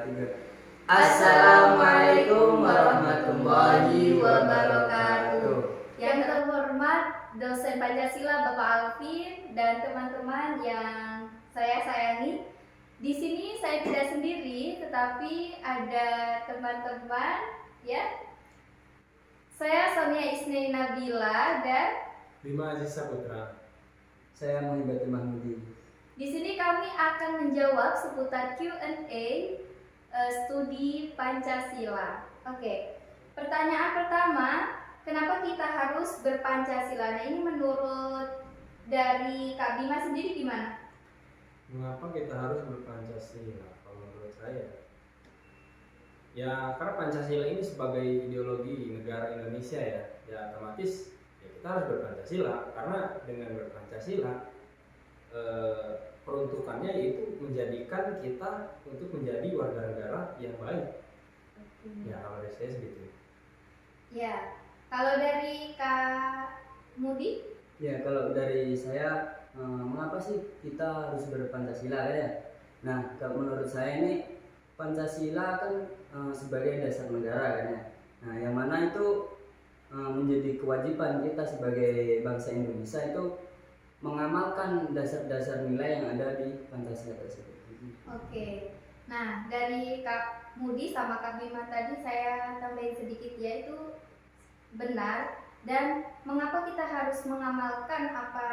3. Assalamualaikum warahmatullahi wabarakatuh. Yang terhormat dosen Pancasila Bapak Alvin dan teman-teman yang saya sayangi. Di sini saya tidak sendiri, tetapi ada teman-teman ya. Saya Sonia Isnei Nabila dan Bima Aziz Saputra. Saya Muhibbatul Mahmudi. Di sini kami akan menjawab seputar Q&A studi Pancasila. Oke, pertanyaan pertama, kenapa kita harus berpancasila? Nah, ini menurut dari Kak Bima sendiri gimana? Mengapa kita harus berpancasila? Kalau menurut saya, ya karena Pancasila ini sebagai ideologi negara Indonesia ya otomatis ya kita harus berpancasila karena dengan berpancasila peruntukannya itu menjadikan kita untuk menjadi warga negara yang baik. Ya kalau dari saya segitu. Ya, kalau dari Kak Mudi? Ya, kalau dari saya, mengapa sih kita harus berpancasila ya? Nah, kalau menurut saya ini Pancasila kan sebagai dasar negara kan ya. Nah, yang mana itu menjadi kewajiban kita sebagai bangsa Indonesia itu mengamalkan dasar-dasar nilai yang ada di Pancasila tersebut. Oke. Nah, dari Kak Mudi sama Kak Bima tadi saya tambahin sedikit, yaitu benar. Dan mengapa kita harus mengamalkan apa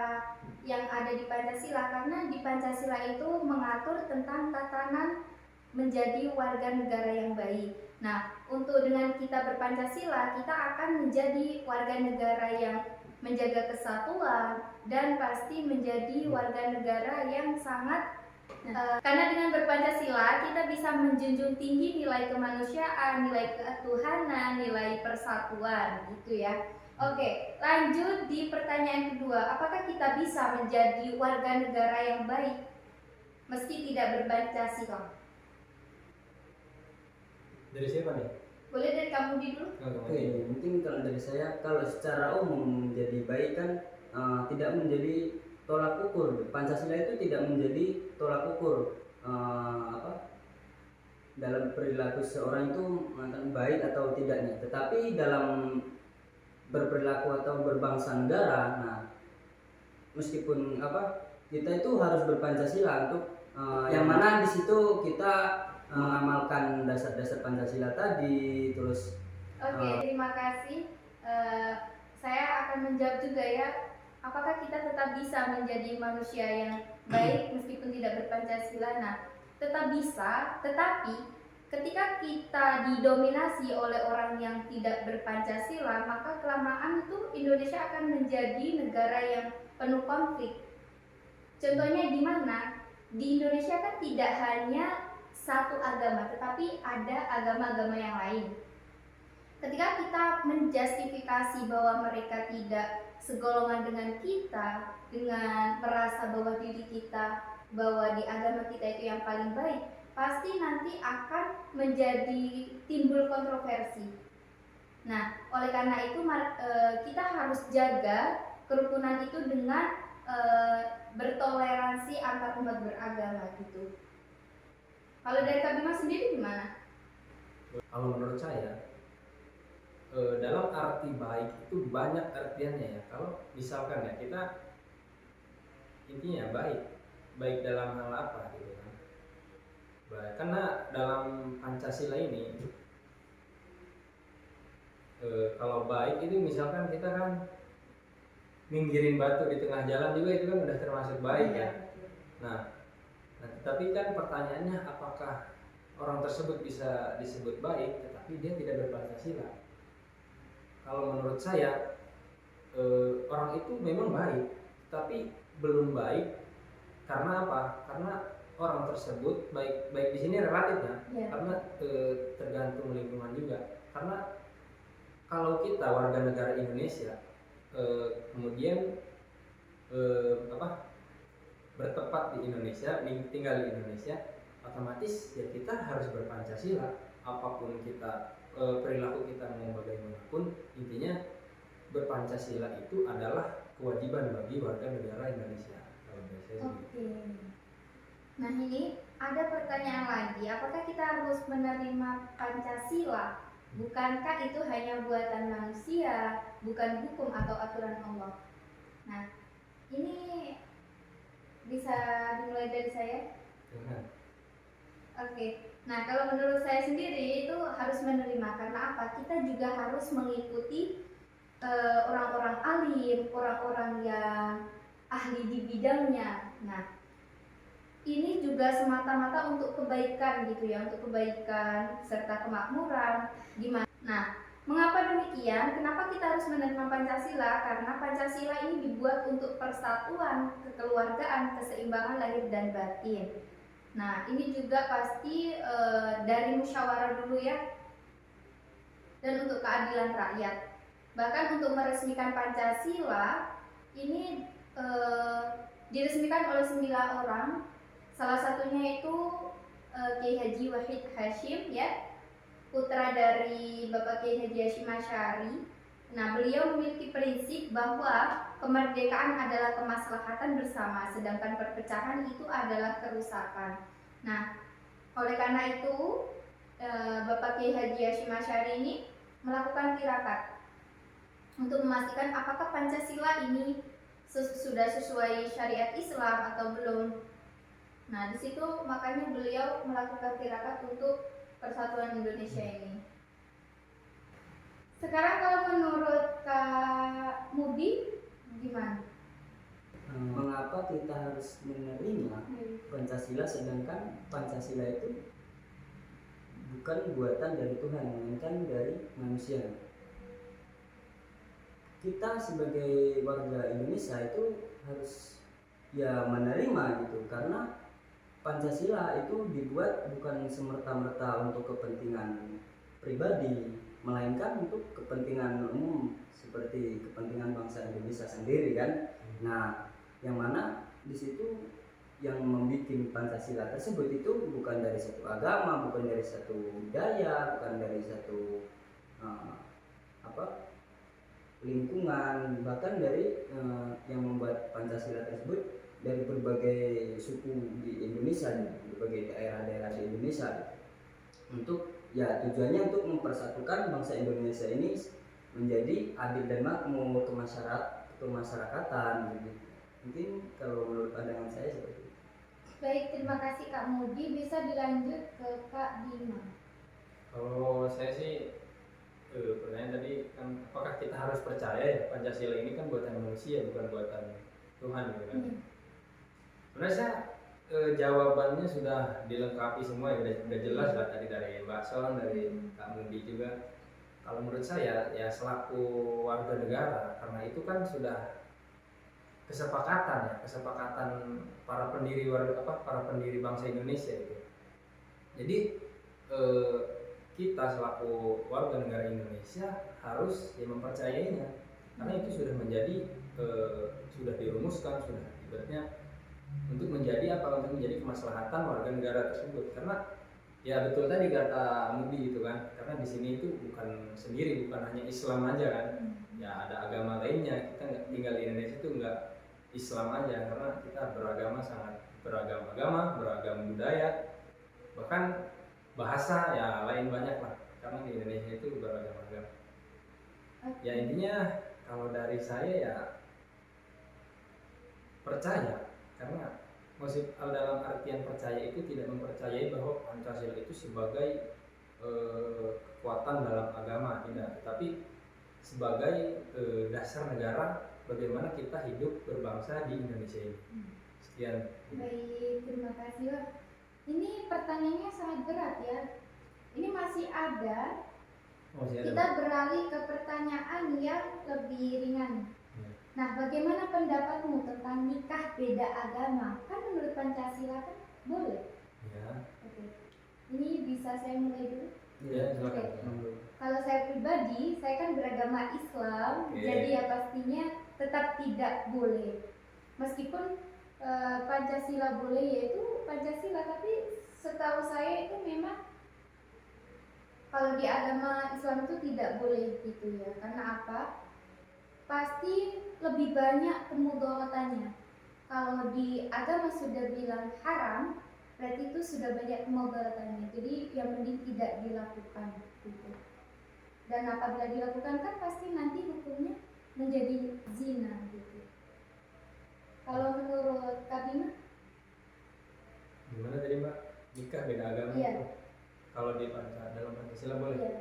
yang ada di Pancasila? Karena di Pancasila itu mengatur tentang tatanan menjadi warga negara yang baik. Nah, untuk dengan kita berpancasila, kita akan menjadi warga negara yang menjaga kesatuan dan pasti menjadi warga negara yang sangat karena dengan berpancasila kita bisa menjunjung tinggi nilai kemanusiaan, nilai ketuhanan, nilai persatuan gitu ya. Oke, lanjut di pertanyaan kedua. Apakah kita bisa menjadi warga negara yang baik meski tidak berpancasila? Dari siapa nih? Boleh dari kamu dulu. Oke, mungkin kalau dari saya, kalau secara umum menjadi baik kan tidak menjadi tolak ukur. Pancasila itu tidak menjadi tolak ukur dalam perilaku seorang itu mengatakan baik atau tidaknya. Tetapi dalam berperilaku atau berbangsa negara, nah meskipun kita itu harus berpancasila untuk yang mana di situ kita mengamalkan dasar-dasar Pancasila tadi terus. Oke, terima kasih. Saya akan menjawab juga ya. Apakah kita tetap bisa menjadi manusia yang baik meskipun tidak berpancasila? Nah, tetap bisa, tetapi ketika kita didominasi oleh orang yang tidak berpancasila, maka kelamaan itu Indonesia akan menjadi negara yang penuh konflik. Contohnya di mana? Di Indonesia kan tidak hanya satu agama, tetapi ada agama-agama yang lain. Ketika kita menjustifikasi bahwa mereka tidak segolongan dengan kita, dengan merasa bahwa diri kita, bahwa di agama kita itu yang paling baik, pasti nanti akan menjadi timbul kontroversi. Nah, oleh karena itu kita harus jaga kerukunan itu dengan bertoleransi antar umat beragama gitu. Kalau dari Kak Bima sendiri gimana? Kalau menurut saya, dalam arti baik itu banyak artiannya ya. Kalau misalkan ya kita intinya baik dalam hal apa gitu kan? Baik, karena dalam Pancasila ini kalau baik itu misalkan kita kan minggirin batu di tengah jalan juga itu kan udah termasuk baik ya. Nah, tapi kan pertanyaannya apakah orang tersebut bisa disebut baik tetapi dia tidak berpancasila? Kalau menurut saya orang itu memang baik tapi belum baik karena apa? Karena orang tersebut baik di sini relatif ya. Karena tergantung lingkungan juga. Karena kalau kita warga negara Indonesia kemudian bertempat di Indonesia, tinggal di Indonesia, otomatis ya kita harus berpancasila. Apapun kita perilaku kita mau bagaimanapun, intinya berpancasila itu adalah kewajiban bagi warga negara Indonesia. Kalau saya Oke. Nah, ini ada pertanyaan lagi, apakah kita harus menerima Pancasila? Bukankah itu hanya buatan manusia, bukan hukum atau aturan Allah? Nah, ini bisa dimulai dari saya. Jangan. Oke, nah kalau menurut saya sendiri itu harus menerima, karena apa? Kita juga harus mengikuti orang-orang alim, orang-orang yang ahli di bidangnya. Nah, ini juga semata-mata untuk kebaikan gitu ya, untuk kebaikan serta kemakmuran. Gimana? Nah, mengapa demikian? Kenapa kita harus menerima Pancasila? Karena Pancasila ini dibuat untuk persatuan, kekeluargaan, keseimbangan lahir dan batin. Nah, ini juga pasti dari musyawarah dulu ya, dan untuk keadilan rakyat. Bahkan untuk meresmikan Pancasila ini diresmikan oleh 9 orang. Salah satunya itu Kiai Haji Wahid Hashim ya, putra dari Bapak Kiai Haji Hashim Asy'ari. Nah, beliau memiliki prinsip bahwa kemerdekaan adalah kemaslahatan bersama, sedangkan perpecahan itu adalah kerusakan. Nah, oleh karena itu Bapak Kiai Haji Hashim Asy'ari ini melakukan tirakat untuk memastikan apakah Pancasila ini sudah sesuai syariat Islam atau belum. Nah, di situ makanya beliau melakukan tirakat untuk persatuan Indonesia ini. Sekarang kalau menurut Kak Mudi gimana? Mengapa kita harus menerima Pancasila sedangkan Pancasila itu bukan buatan dari Tuhan, melainkan dari manusia? Kita sebagai warga Indonesia itu harus ya menerima gitu, karena Pancasila itu dibuat bukan semerta-merta untuk kepentingan pribadi, melainkan untuk kepentingan umum seperti kepentingan bangsa Indonesia sendiri kan. Nah, yang mana di situ yang membuat Pancasila tersebut itu bukan dari satu agama, bukan dari satu budaya, bukan dari satu lingkungan, bahkan dari yang membuat Pancasila tersebut dari berbagai suku di Indonesia, berbagai daerah-daerah di Indonesia, untuk ya tujuannya untuk mempersatukan bangsa Indonesia ini menjadi adil dan makmur, kemasyarakatan gitu. Mungkin kalau menurut pandangan saya seperti itu. Baik, terima kasih Kak Mudi. Bisa dilanjut ke Kak Bima. Kalau saya sih pertanyaan tadi kan, apakah kita harus percaya ya Pancasila ini kan buatan manusia, bukan buatan Tuhan gitu kan? Sebenarnya jawabannya sudah dilengkapi semua ya, udah jelas lah tadi dari Mbak Son, dari Kak Mudi juga. Kalau menurut saya ya selaku warga negara, karena itu kan sudah kesepakatan para pendiri bangsa Indonesia gitu. Jadi kita selaku warga negara Indonesia harus ya mempercayainya, karena itu sudah menjadi sudah dirumuskan, sudah ibaratnya untuk menjadi kemaslahatan warga negara tersebut. Karena ya betul tadi kata Mudi gitu kan, karena di sini itu bukan hanya Islam aja kan, ya ada agama lainnya. Kita nggak tinggal di Indonesia itu nggak Islam aja, karena kita sangat beragam agama, beragam budaya, bahkan bahasa ya lain banyak lah, karena di Indonesia itu beragam-agam. Ya intinya kalau dari saya ya percaya, karena maksud dalam artian percaya itu tidak mempercayai bahwa Pancasila itu sebagai kekuatan dalam agama, tidak, tetapi sebagai dasar negara bagaimana kita hidup berbangsa di Indonesia ini. Sekian. Baik, terima kasih Pak. Ini pertanyaannya sangat berat ya. Ini masih ada. Kita beralih ke pertanyaan yang lebih ringan. Nah, bagaimana pendapatmu tentang nikah beda agama? Kan menurut Pancasila kan boleh. Ya. Oke. Ini bisa saya mulai dulu? Ya, silakan. Kalau saya pribadi, saya kan beragama Islam, jadi ya pastinya tetap tidak boleh. Meskipun Pancasila boleh, yaitu Pancasila, tapi setahu saya itu memang kalau di agama Islam itu tidak boleh gitu ya. Karena apa? Pasti lebih banyak kemudorotannya. Kalau di agama sudah bilang haram, berarti itu sudah banyak kemobalatannya. Jadi yang mending tidak dilakukan gitu. Dan apabila dilakukan kan pasti nanti hukumnya menjadi zina gitu. Kalau menurut Kak Bima? Gimana tadi Mbak? Nikah beda agama Iya. itu? Kalau di dalam Pancasila boleh? Iya.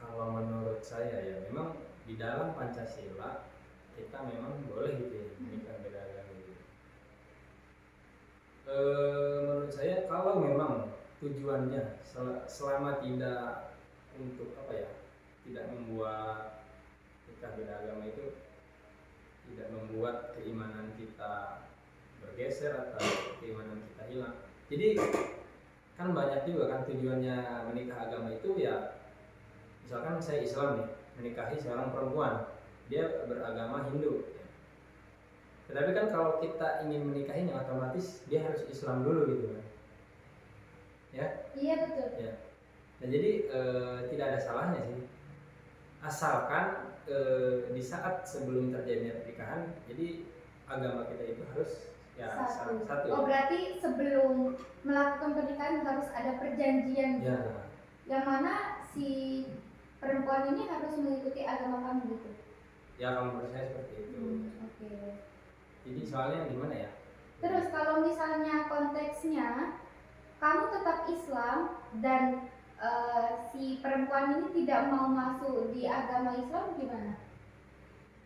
Kalau menurut saya ya memang di dalam Pancasila kita memang boleh gitu ya menikah beda agama gitu. Menurut saya kalau memang tujuannya selama tidak untuk apa ya, tidak membuat nikah beda agama itu tidak membuat keimanan kita bergeser atau keimanan kita hilang. Jadi kan banyak juga kan tujuannya menikah agama itu ya, misalkan saya Islam nih menikahi seorang perempuan, dia beragama Hindu ya. Tetapi kan kalau kita ingin menikahinya otomatis dia harus Islam dulu gitu kan ya. Iya betul. Ya. Nah jadi tidak ada salahnya sih, asalkan di saat sebelum terjadinya pernikahan, jadi agama kita itu harus ya satu. Oh berarti sebelum melakukan pernikahan harus ada perjanjian Ya. gitu. Yang mana si perempuan ini harus mengikuti agama kamu gitu. Ya kalau menurut saya seperti itu. Oke. Jadi soalnya gimana ya? Terus kalau misalnya konteksnya kamu tetap Islam dan si perempuan ini tidak mau masuk di agama Islam gimana?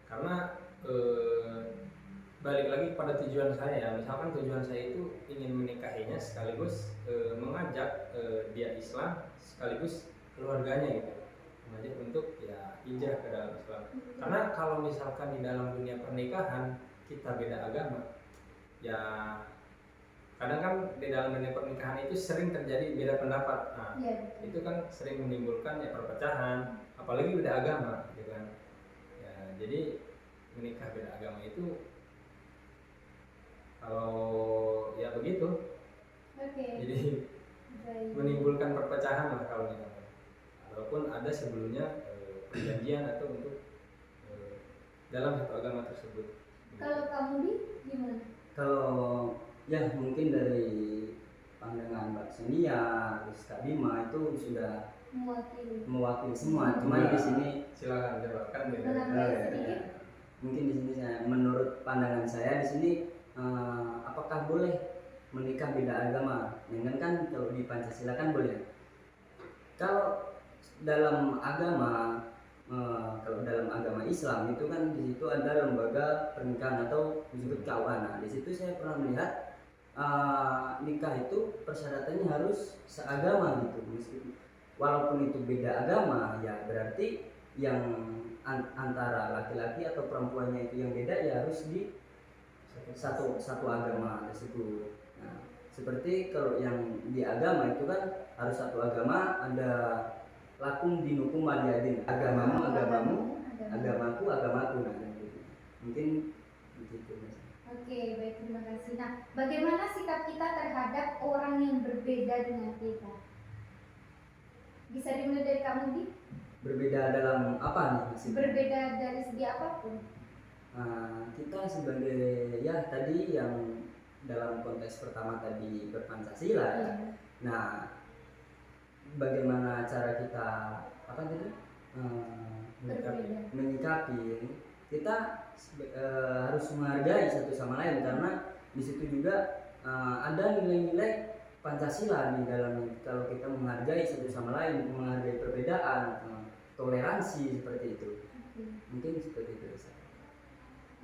Karena balik lagi pada tujuan saya ya. Misalkan tujuan saya itu ingin menikahinya sekaligus mengajak dia Islam sekaligus keluarganya gitu, mengajak untuk ya hijrah ke dalam Islam. Karena kalau misalkan di dalam dunia pernikahan kita beda agama, ya kadang kan di dalam dunia pernikahan itu sering terjadi beda pendapat. Nah, Iya. itu kan sering menimbulkan ya perpecahan, apalagi beda agama, gitu kan. Ya, jadi menikah beda agama itu kalau ya begitu, Oke. jadi Baik. menimbulkan perpecahan lah kalau misalkan. Walaupun ada sebelumnya perjanjian atau untuk dalam satu agama tersebut. Kalau kamu di gimana? Kalau ya mungkin dari pandangan Mbak Senia, terus Kak Bima itu sudah mewakili semua. Cuman di sini Silakan jelaskan beda. Menambah sedikit. mungkin di sini menurut pandangan saya di sini apakah boleh menikah beda agama? Dengan kan kalau di Pancasila kan boleh. Kalau dalam agama kalau dalam agama Islam itu kan di situ ada lembaga pernikahan atau disebut KUA. Nah, di situ saya pernah melihat nikah itu persyaratannya harus seagama gitu. Walaupun itu beda agama, ya berarti yang antara laki-laki atau perempuannya itu yang beda ya harus di satu agama tersebut. Nah, seperti kalau yang di agama itu kan harus satu agama, ada lakum dinukum waliyadin, agamamu agamaku agamaku. Nah, gitu. Mungkin begitu. Oke, baik, terima kasih. Nah, bagaimana sikap kita terhadap orang yang berbeda dengan kita? Bisa dimulai dari kamu, Di? Berbeda dalam apa nih maksudnya? Berbeda dari segi apapun. Kita sebagai ya tadi yang dalam konteks pertama tadi berpancasila ya. Iya. Nah, bagaimana cara kita apa tadi Berbeda. menyikapi, kita harus menghargai satu sama lain, karena di situ juga ada nilai-nilai Pancasila di dalam. Kalau kita menghargai satu sama lain, menghargai perbedaan, toleransi seperti itu. Oke. Mungkin seperti itu.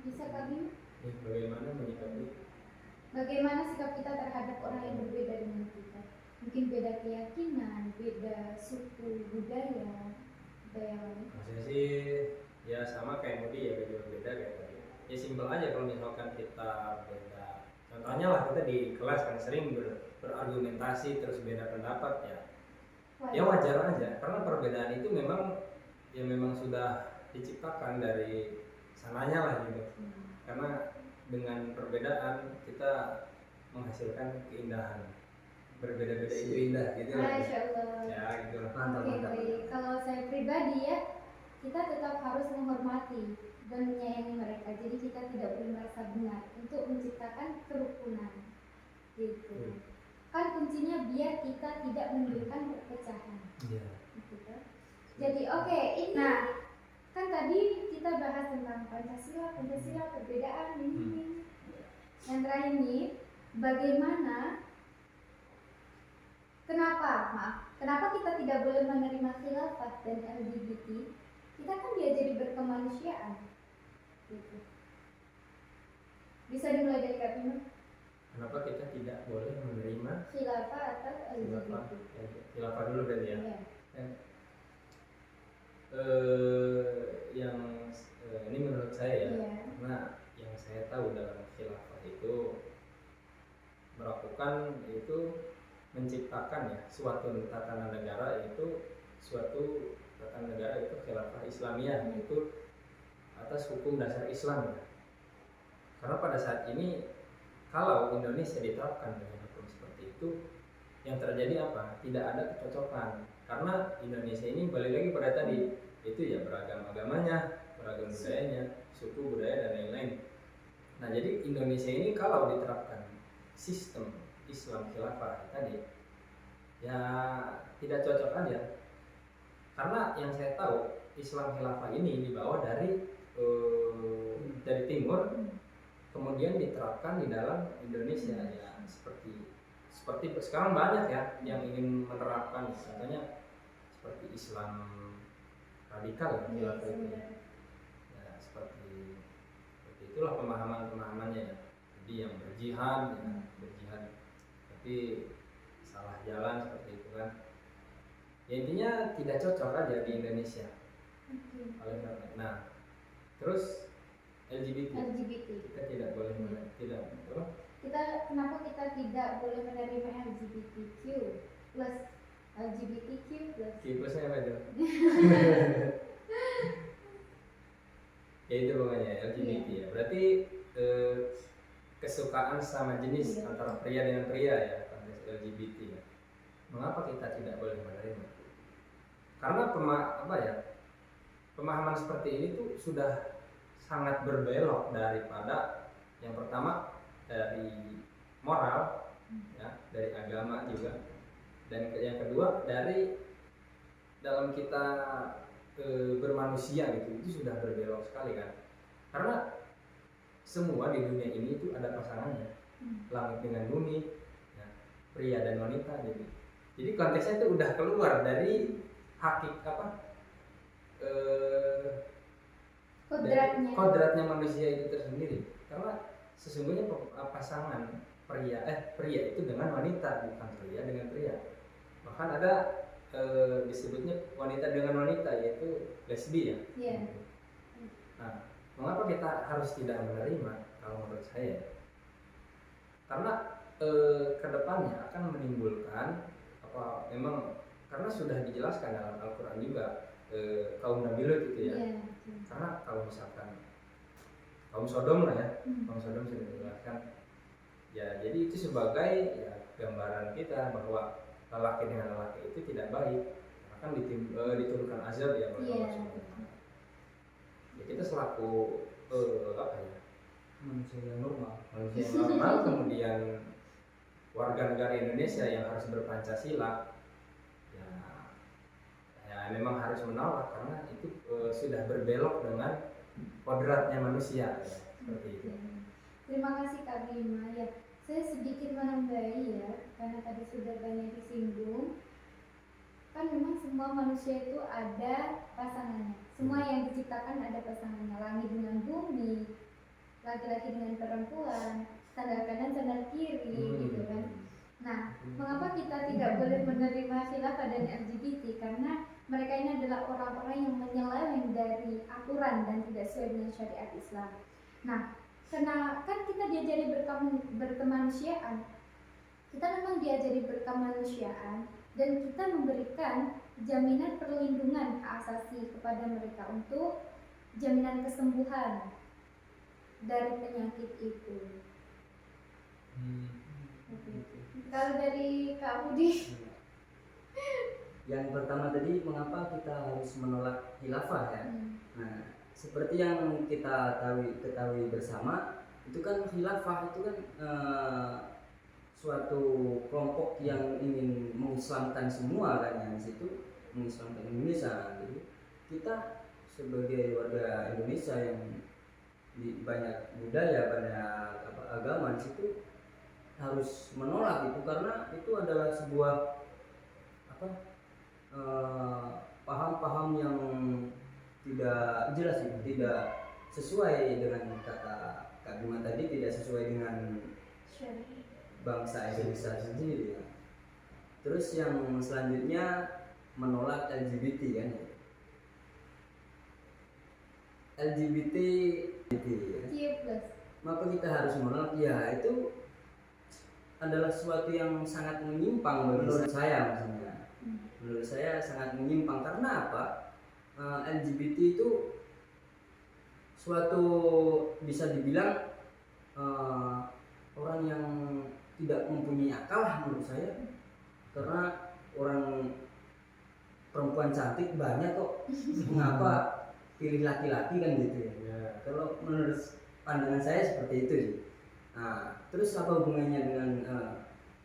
Bisa kami? Bagaimana menyikapi? Bagaimana sikap kita terhadap orang yang berbeda dengan kita? Mungkin beda keyakinan, beda suku, budaya lain. Maksudnya sih ya sama kayak Mudi ya, beda kayak tadi. Ya simpel aja kalau misalkan kita beda. Contohnya lah kita di kelas kan sering berargumentasi terus beda pendapat ya. Ya wajar aja, karena perbedaan itu memang sudah diciptakan dari sananya lah gitu. Karena dengan perbedaan kita menghasilkan keindahan. Berbeda-beda itu indah gitu lah. Masya Allah. Ya gitu lah. Oke, baik. Kalau saya pribadi ya, kita tetap harus menghormati dan menyayangi mereka. Jadi kita tidak boleh merasa benar untuk menciptakan kerukunan. gitu. Kan kuncinya biar kita tidak menimbulkan perpecahan. Iya. Gitu. Jadi oke, ini kan tadi kita bahas tentang Pancasila, perbedaan ini. Yang terakhir nih, bagaimana kenapa kita tidak boleh menerima khilafah dan LGBT? Kita kan diajari berkemanusiaan. Gitu. Bisa dimulai dari Kak Bima? Kenapa kita tidak boleh menerima Khilafah atau LGBT? khilafah dulu berarti ya? Iya. Yang ini menurut saya ya, Iya. karena yang saya tahu dalam khilafah itu melakukan itu menciptakan ya suatu tatanan negara, yaitu suatu tatanan negara itu khilafah Islamiyah, yaitu atas hukum dasar Islam ya. Karena pada saat ini kalau Indonesia diterapkan dengan hukum seperti itu, yang terjadi apa? Tidak ada kecocokan. Karena Indonesia ini balik lagi pada tadi, itu ya beragam agamanya, beragam budayanya, suku budaya dan lain-lain. Nah, jadi Indonesia ini kalau diterapkan sistem Islam khilafah tadi, ya tidak cocok aja. Karena yang saya tahu Islam khilafah ini dibawa dari timur, kemudian diterapkan di dalam Indonesia ya, seperti sekarang banyak ya yang ingin menerapkan, contohnya seperti Islam radikal ya, ya seperti itulah pemahamannya ya. Jadi yang berjihad tapi salah jalan seperti itu kan ya, intinya tidak cocok aja di Indonesia. Oleh karena nah terus LGBT kita tidak boleh kenapa kita tidak boleh menerima LGBTQ plus LGBTQ plus Q plusnya apa itu? Ya itu pokoknya LGBT ya, berarti kesukaan sama jenis antara pria dengan pria ya, konteks LGBT ya. Mengapa kita tidak boleh menerima? Karena pemahaman seperti ini tuh sudah sangat berbelok daripada yang pertama dari moral ya, dari agama juga, dan yang kedua dari dalam kita bermanusia gitu, itu sudah berbelok sekali kan. Karena semua di dunia ini itu ada pasangannya, langit dengan bumi ya, pria dan wanita gitu. Jadi konteksnya itu udah keluar dari kodratnya manusia itu tersendiri. Karena sesungguhnya pasangan pria itu dengan wanita, bukan pria dengan pria. Bahkan ada disebutnya wanita dengan wanita, yaitu lesbi ya. Yeah. Nah, mengapa kita harus tidak menerima? Kalau menurut saya, karena kedepannya akan menimbulkan memang karena sudah dijelaskan dalam Al-Quran juga kaum Nabi Lut itu ya. Karena kalau misalkan kaum Sodom lah ya, kaum Sodom sudah dijelaskan ya, jadi itu sebagai ya, gambaran kita bahwa lelaki dengan lelaki itu tidak baik, akan diturunkan azab ya oleh Allah Subhanahu wa Ta'ala. Ya kita selaku manusia yang normal kemudian warga negara Indonesia yang harus berpancasila ya memang harus menolak, karena itu sudah berbelok dengan kodratnya manusia ya, seperti itu. Terima kasih Kak Bima ya. Saya sedikit menambahi ya, karena tadi sudah banyak disinggung. Kan memang semua manusia itu ada pasangannya. Semua yang diciptakan ada pasangannya. Langit dengan bumi, laki-laki dengan perempuan, sandal kanan sandal kiri gitu kan. Nah, mengapa kita tidak boleh menerima khilafah dan LGBT? Karena mereka ini adalah orang-orang yang menyeleweng dari aturan dan tidak sesuai dengan syariat Islam. Nah, karena kan kita diajari berkemanusiaan, kita memang diajari berkemanusiaan, dan kita memberikan jaminan perlindungan hak asasi kepada mereka untuk jaminan kesembuhan dari penyakit itu. Kalau dari Kak Budi, yang pertama tadi, mengapa kita harus menolak khilafah ya? Nah, seperti yang kita ketahui bersama, itu kan khilafah itu kan suatu kelompok yang ingin mengislamkan semua kan yang di situ, mengislamkan Indonesia. Jadi kita sebagai warga Indonesia yang banyak budaya, banyak agama di situ harus menolak itu, karena itu adalah sebuah paham-paham yang tidak jelas, itu tidak sesuai dengan kata Kak Bima tadi, tidak sesuai dengan bangsa Indonesia sendiri ya. Terus yang selanjutnya menolak LGBT kan, LGBT ya. Maka kita harus menolak ya, itu adalah sesuatu yang sangat menyimpang menurut saya maksudnya. Menurut saya sangat menyimpang karena apa? LGBT itu suatu bisa dibilang orang yang tidak mempunyai akal lah menurut saya, karena orang perempuan cantik banyak kok, mengapa pilih laki-laki kan gitu ya. Kalau menurut pandangan saya seperti itu sih. Nah, terus apa hubungannya dengan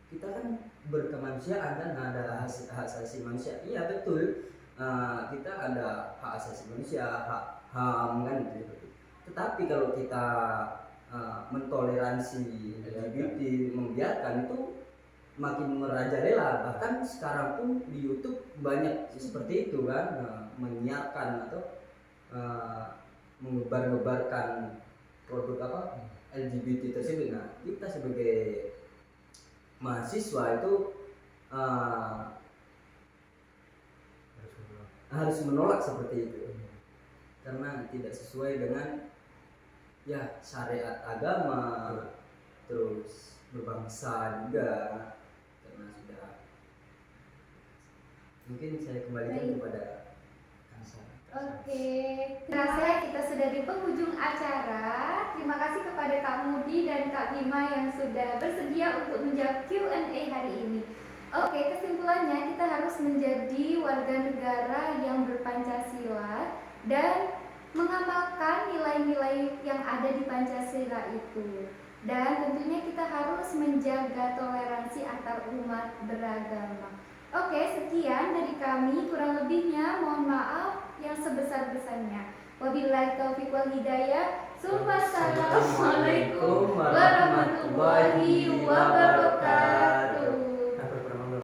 kita kan berkemanusiaan kan, ada hak asasi manusia. Iya betul, kita ada hak asasi manusia, hak HAM kan gitu. Tetapi kalau kita mentoleransi LGBT, membiarkan, itu makin merajalela. Bahkan sekarang pun di YouTube banyak seperti itu kan, menyiarkan atau mengebar-ngebarkan produk LGBT tersebut. Nah, kita sebagai mahasiswa itu harus menolak seperti itu, karena tidak sesuai dengan ya syariat agama, terus berbangsa juga, karena sudah. Mungkin saya kembalikan kepada Kang Sarah. Oke, terasa kita sudah di penghujung acara. Terima kasih kepada Kak Mudi dan Kak Bima yang sudah bersedia untuk menjawab Q&A hari ini. Oke, kesimpulannya kita harus menjadi warga negara yang berpancasila dan mengamalkan nilai-nilai yang ada di Pancasila itu. Dan tentunya kita harus menjaga toleransi antar umat beragama. Oke, sekian dari kami. Kurang lebihnya mohon maaf yang sebesar-besarnya. Wabillahi taufiq wal hidayah. Assalamualaikum warahmatullahi wabarakatuh.